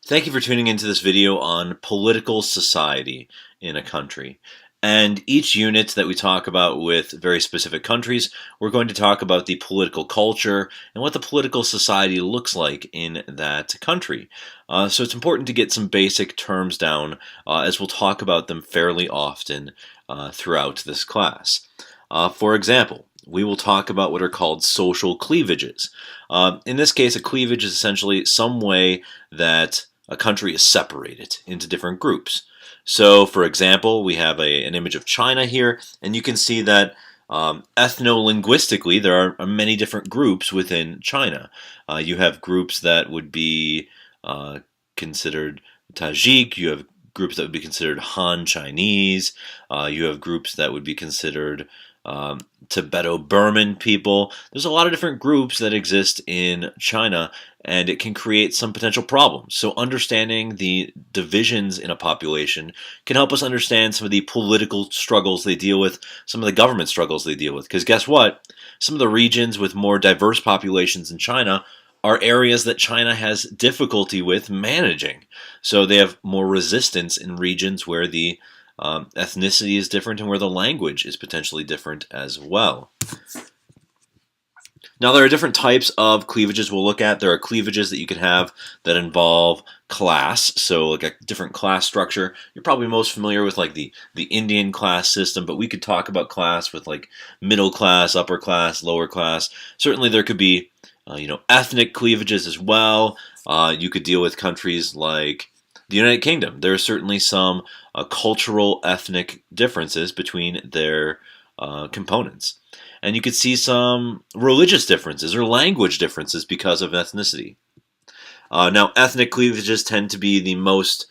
Thank you for tuning into this video on political society in a country. And each unit that we talk about with very specific countries, we're going to talk about the political culture and what the political society looks like in that country. So it's important to get some basic terms down as we'll talk about them fairly often throughout this class. For example, we will talk about what are called social cleavages. In this case, a cleavage is essentially some way that a country is separated into different groups. So, for example, we have an image of China here, and you can see that ethno-linguistically there are many different groups within China. You have groups that would be considered Tajik, you have groups that would be considered Han Chinese, you have groups that would be considered Tibeto-Burman people. There's a lot of different groups that exist in China, and it can create some potential problems. So understanding the divisions in a population can help us understand some of the political struggles they deal with, some of the government struggles they deal with. Because guess what? Some of the regions with more diverse populations in China are areas that China has difficulty with managing. So they have more resistance in regions where the ethnicity is different and where the language is potentially different as well. Now, there are different types of cleavages we'll look at. There are cleavages that you can have that involve class, so like a different class structure. You're probably most familiar with like the Indian class system, but we could talk about class with like middle class, upper class, lower class. Certainly there could be ethnic cleavages as well. You could deal with countries like the United Kingdom. There are certainly some cultural, ethnic differences between their components. And you could see some religious differences or language differences because of ethnicity. Now, ethnic cleavages tend to be the most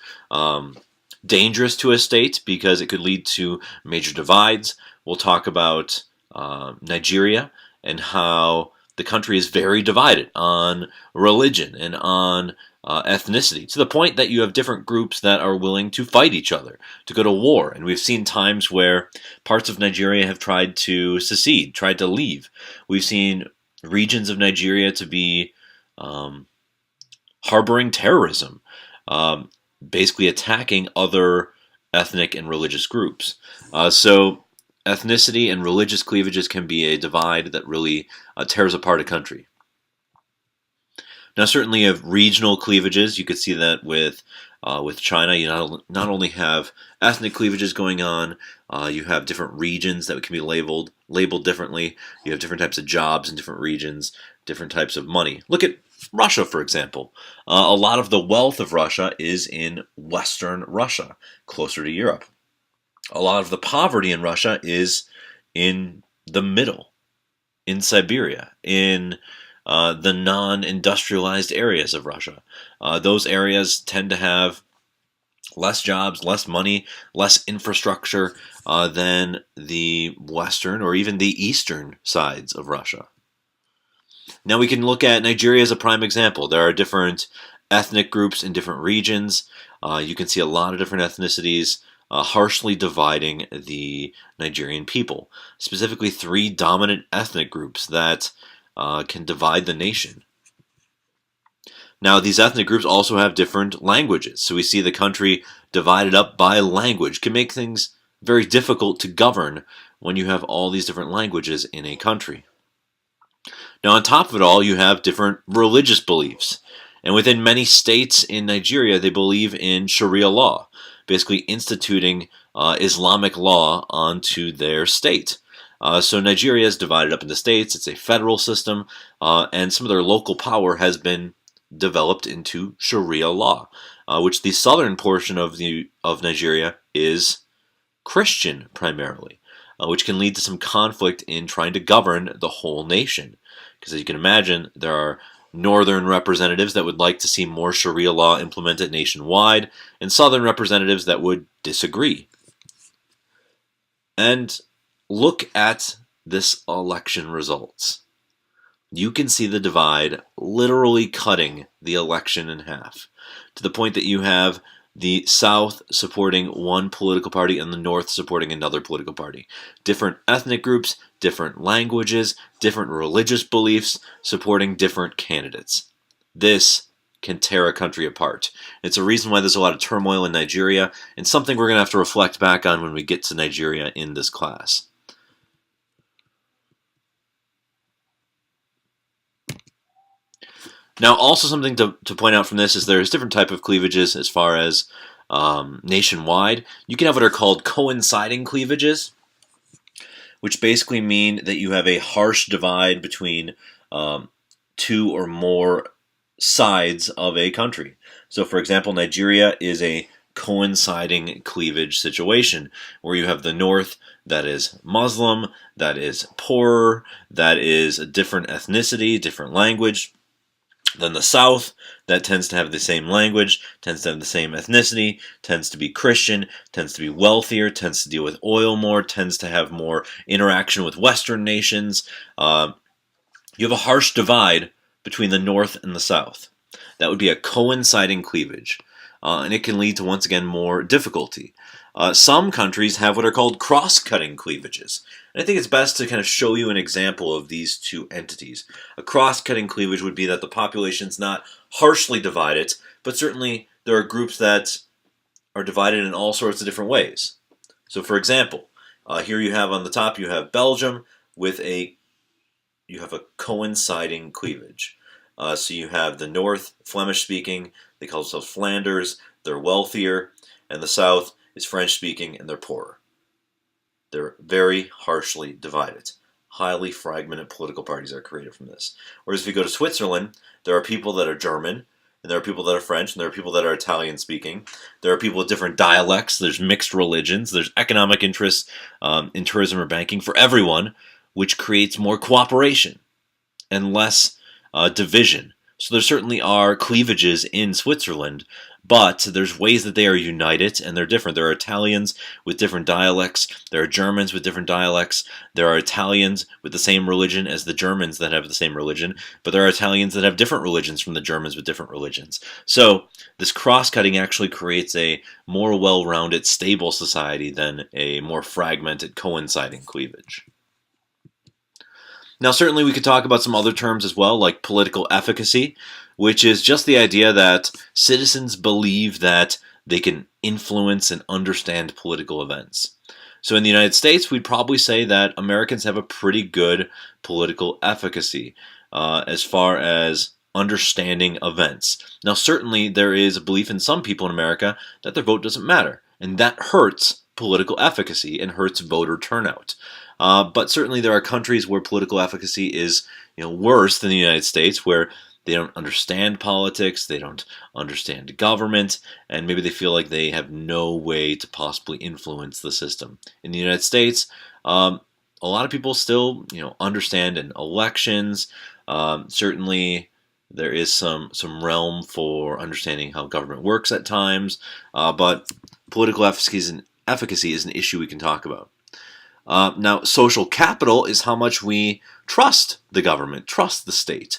dangerous to a state because it could lead to major divides. We'll talk about Nigeria and how the country is very divided on religion and on ethnicity, to the point that you have different groups that are willing to fight each other, to go to war. And we've seen times where parts of Nigeria have tried to secede, tried to leave. We've seen regions of Nigeria to be harboring terrorism, basically attacking other ethnic and religious groups. So ethnicity and religious cleavages can be a divide that really tears apart a country. Now, certainly you have regional cleavages. You could see that with China. You not only have ethnic cleavages going on, you have different regions that can be labeled differently. You have different types of jobs in different regions, different types of money. Look at Russia, for example. A lot of the wealth of Russia is in Western Russia, closer to Europe. A lot of the poverty in Russia is in the middle, in Siberia, in the non-industrialized areas of Russia. Those areas tend to have less jobs, less money, less infrastructure than the western or even the eastern sides of Russia. Now we can look at Nigeria as a prime example. There are different ethnic groups in different regions. You can see a lot of different ethnicities harshly dividing the Nigerian people. Specifically, 3 dominant ethnic groups that can divide the nation. Now, these ethnic groups also have different languages. So we see the country divided up by language. Can make things very difficult to govern when you have all these different languages in a country. Now, on top of it all, you have different religious beliefs. And within many states in Nigeria, they believe in Sharia law, basically instituting Islamic law onto their state. So Nigeria is divided up into states. It's a federal system, and some of their local power has been developed into Sharia law, which the southern portion of Nigeria is Christian primarily, which can lead to some conflict in trying to govern the whole nation. Because as you can imagine, there are northern representatives that would like to see more Sharia law implemented nationwide, and southern representatives that would disagree. And look at this election results. You can see the divide literally cutting the election in half, to the point that you have the South supporting one political party and the North supporting another political party. Different ethnic groups, different languages, different religious beliefs supporting different candidates. This can tear a country apart. It's a reason why there's a lot of turmoil in Nigeria, and something we're going to have to reflect back on when we get to Nigeria in this class. Now, also something to point out from this is there's different type of cleavages as far as nationwide. You can have what are called coinciding cleavages, which basically mean that you have a harsh divide between two or more sides of a country. So, for example, Nigeria is a coinciding cleavage situation where you have the north that is Muslim, that is poorer, that is a different ethnicity, different language. Then the South, that tends to have the same language, tends to have the same ethnicity, tends to be Christian, tends to be wealthier, tends to deal with oil more, tends to have more interaction with Western nations. You have a harsh divide between the North and the South. That would be a coinciding cleavage, and it can lead to, once again, more difficulty. Some countries have what are called cross-cutting cleavages. And I think it's best to kind of show you an example of these two entities. A cross-cutting cleavage would be that the population's not harshly divided, but certainly there are groups that are divided in all sorts of different ways. So, for example, here you have on the top, you have Belgium with you have a coinciding cleavage. So you have the North, Flemish-speaking, they call themselves Flanders, they're wealthier, and the South is French-speaking, and they're poorer. They're very harshly divided. Highly fragmented political parties are created from this. Whereas if you go to Switzerland, there are people that are German, and there are people that are French, and there are people that are Italian-speaking. There are people with different dialects. There's mixed religions. There's economic interests in tourism or banking for everyone, which creates more cooperation and less division. So there certainly are cleavages in Switzerland, but there's ways that they are united, and they're different. There are Italians with different dialects. There are Germans with different dialects. There are Italians with the same religion as the Germans that have the same religion, but there are Italians that have different religions from the Germans with different religions. So this cross-cutting actually creates a more well-rounded, stable society than a more fragmented, coinciding cleavage. Now, certainly we could talk about some other terms as well, like political efficacy, which is just the idea that citizens believe that they can influence and understand political events. So in the United States, we'd probably say that Americans have a pretty good political efficacy as far as understanding events. Now, certainly there is a belief in some people in America that their vote doesn't matter, and that hurts political efficacy and hurts voter turnout. But certainly there are countries where political efficacy is worse than the United States, where they don't understand politics, they don't understand government, and maybe they feel like they have no way to possibly influence the system. In the United States, a lot of people still understand in elections. Certainly there is some realm for understanding how government works at times, but political efficacy is an issue we can talk about. Now, social capital is how much we trust the government, trust the state.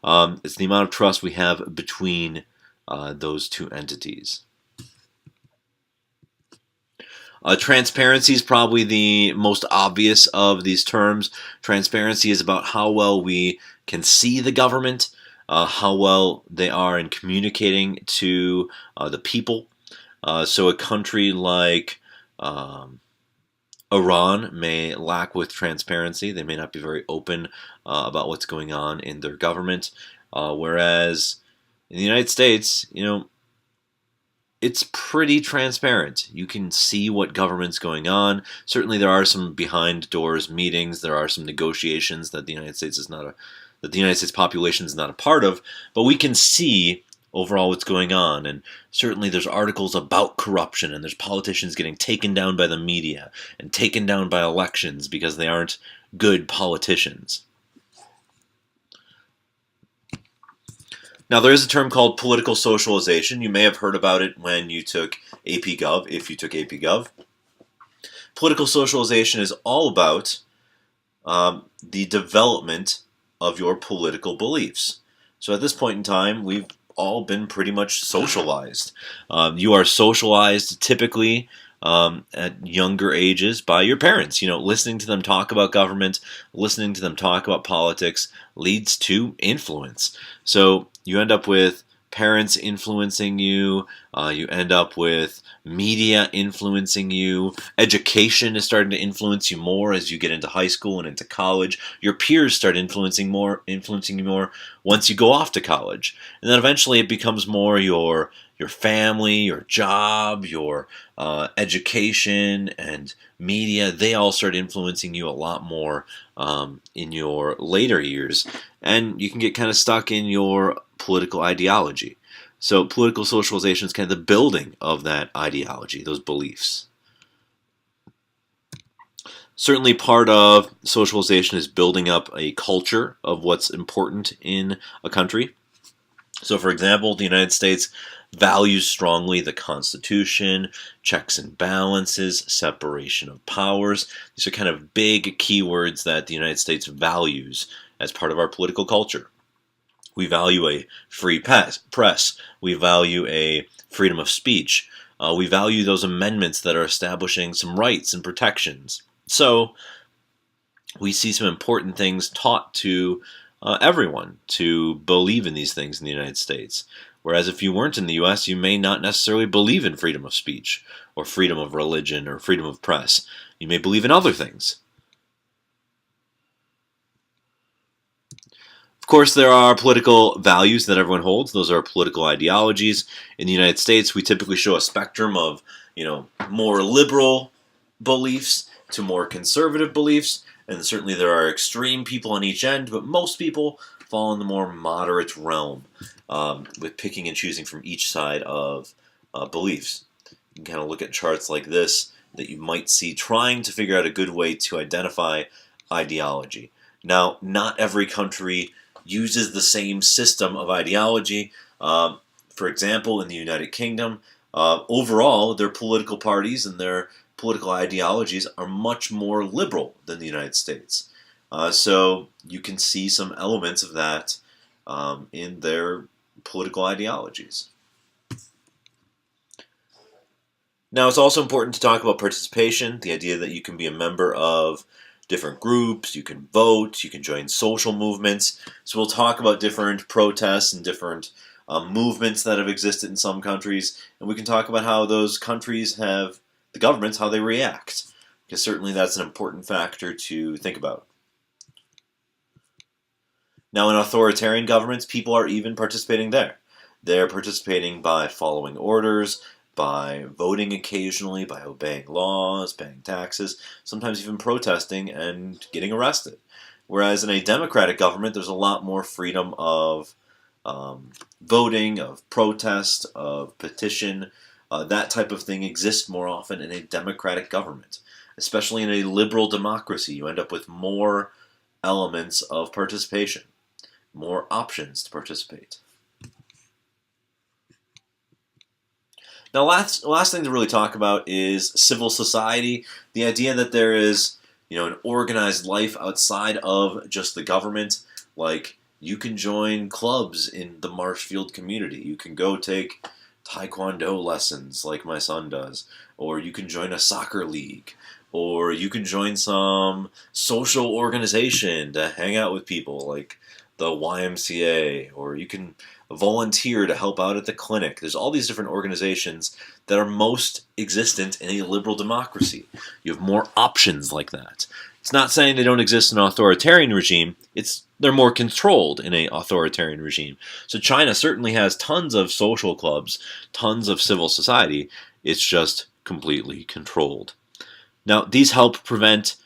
It's the amount of trust we have between those two entities. Transparency is probably the most obvious of these terms. Transparency is about how well we can see the government, how well they are in communicating to the people. So a country like Iran may lack with transparency. They may not be very open about what's going on in their government. Whereas in the United States, it's pretty transparent. You can see what government's going on. Certainly there are some behind doors meetings. There are some negotiations that the United States population is not a part of, but we can see overall what's going on, and certainly there's articles about corruption, and there's politicians getting taken down by the media and taken down by elections because they aren't good politicians. Now, there is a term called political socialization. You may have heard about it when you took AP Gov, if you took AP Gov. Political socialization is all about the development of your political beliefs. So at this point in time, we've all been pretty much socialized. You are socialized typically at younger ages by your parents. Listening to them talk about government, listening to them talk about politics leads to influence. So you end up with parents influencing you. You end up with media influencing you. Education is starting to influence you more as you get into high school and into college. Your peers start influencing you more once you go off to college. And then eventually it becomes more your family, your job, your education, and media. They all start influencing you a lot more in your later years. And you can get kind of stuck in your political ideology. So political socialization is kind of the building of that ideology, those beliefs. Certainly part of socialization is building up a culture of what's important in a country. So for example, the United States values strongly the Constitution, checks and balances, separation of powers. These are kind of big keywords that the United States values as part of our political culture. We value a free press. We value a freedom of speech. We value those amendments that are establishing some rights and protections. So we see some important things taught to everyone to believe in these things in the United States. Whereas if you weren't in the U.S., you may not necessarily believe in freedom of speech or freedom of religion or freedom of press. You may believe in other things. Of course, there are political values that everyone holds. Those are political ideologies. In the United States, we typically show a spectrum of, more liberal beliefs to more conservative beliefs. And certainly there are extreme people on each end, but most people fall in the more moderate realm, with picking and choosing from each side of beliefs. You can kind of look at charts like this that you might see trying to figure out a good way to identify ideology. Now, not every country uses the same system of ideology. For example, in the United Kingdom, overall, their political parties and their political ideologies are much more liberal than the United States. So you can see some elements of that in their political ideologies. Now, it's also important to talk about participation, the idea that you can be a member of different groups, you can vote, you can join social movements. So we'll talk about different protests and different movements that have existed in some countries, and we can talk about how those countries have, the governments, how they react, because certainly that's an important factor to think about. Now, in authoritarian governments, people are even participating there. They're participating by following orders, by voting occasionally, by obeying laws, paying taxes, sometimes even protesting and getting arrested. Whereas in a democratic government, there's a lot more freedom of voting, of protest, of petition. That type of thing exists more often in a democratic government. Especially in a liberal democracy, you end up with more elements of participation, more options to participate. Now, last thing to really talk about is civil society, the idea that there is, an organized life outside of just the government. Like, you can join clubs in the Marshfield community. You can go take Taekwondo lessons like my son does, or you can join a soccer league, or you can join some social organization to hang out with people like the YMCA, or you can volunteer to help out at the clinic. There's all these different organizations that are most existent in a liberal democracy. You have more options like that. It's not saying they don't exist in an authoritarian regime. They're more controlled in an authoritarian regime. So China certainly has tons of social clubs, tons of civil society. It's just completely controlled. Now, these help prevent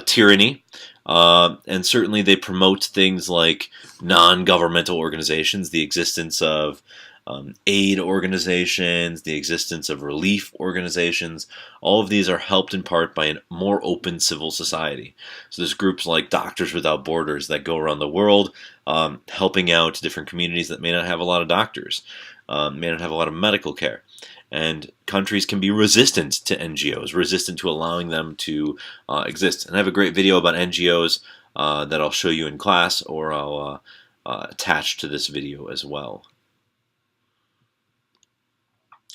tyranny, and certainly they promote things like non-governmental organizations, the existence of aid organizations, the existence of relief organizations. All of these are helped in part by a more open civil society. So there's groups like Doctors Without Borders that go around the world helping out different communities that may not have a lot of doctors, may not have a lot of medical care. And countries can be resistant to NGOs, resistant to allowing them to exist. And I have a great video about NGOs that I'll show you in class, or I'll attach to this video as well.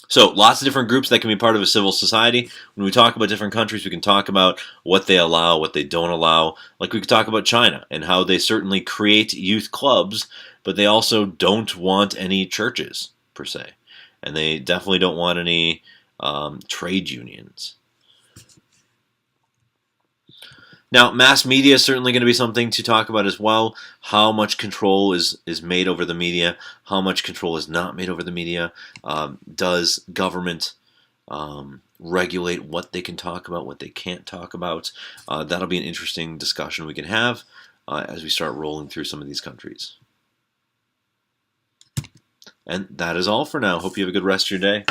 So lots of different groups that can be part of a civil society. When we talk about different countries, we can talk about what they allow, what they don't allow. Like we could talk about China and how they certainly create youth clubs but they also don't want any churches, per se. And they definitely don't want any trade unions. Now, mass media is certainly going to be something to talk about as well. How much control is made over the media? How much control is not made over the media? Does government regulate what they can talk about, what they can't talk about? That'll be an interesting discussion we can have as we start rolling through some of these countries. And that is all for now. Hope you have a good rest of your day.